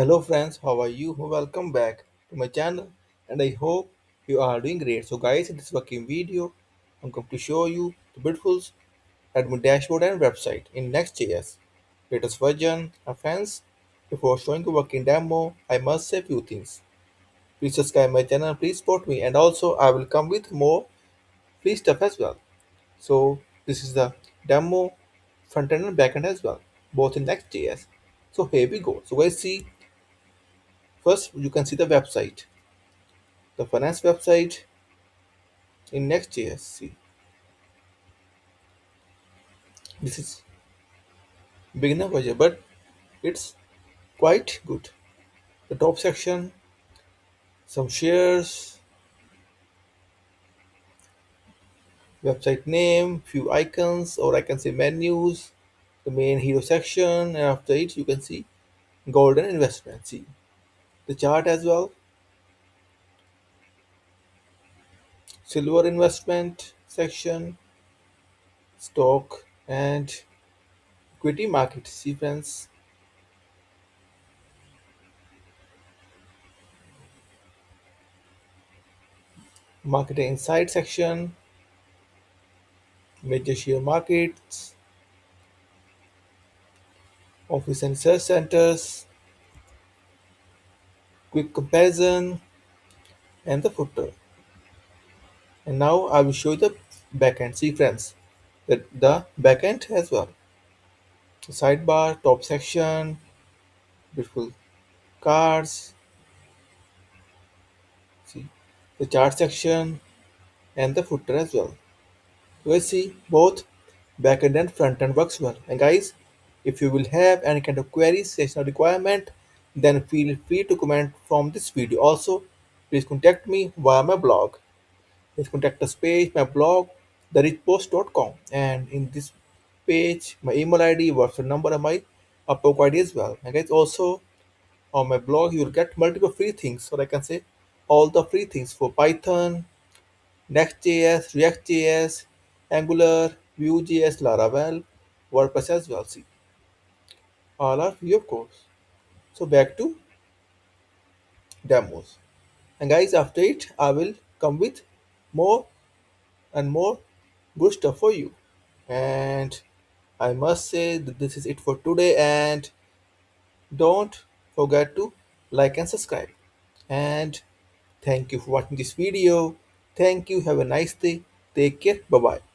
Hello friends, how are you? Welcome back to my channel and I hope you are doing great. So guys, in this working video, I'm going to show you the beautiful admin dashboard and website in Next.js latest version. Friends, before showing the working demo, I must say few things. Please subscribe my channel, please support me, and also I will come with more free stuff as well. So this is the demo frontend and backend as well, both in Next.js. So here we go. So guys, see first you can see the website. The finance website in Next.js. See, this is beginner version, but it's quite good. The top section, some shares, website name, few icons, or I can say menus, the main hero section, and after it you can see golden investment. See the chart as well, silver investment section, stock and equity market. See friends, market insight section, major share markets, office and research centers, quick comparison, and the footer. And now I will show you the backend. See friends, the backend as well. The sidebar, top section, beautiful cards, see the chart section and the footer as well. You will see both backend and frontend works well. And guys, if you will have any kind of queries, session requirement, then feel free to comment from this video. Also, please contact me via my blog. Please contact us page, my blog, therichpost.com. And in this page, my email ID, WhatsApp number, and my Upwork ID as well. And guys, also on my blog, you will get multiple free things. So I can say all the free things for Python, Next.js, React.js, Angular, Vue.js, Laravel, WordPress as well. See, all are free of course. So back to demos. And guys, after it, I will come with more and more good stuff for you. And I must say that this is it for today. And don't forget to like and subscribe. And thank you for watching this video. Thank you. Have a nice day. Take care. Bye bye.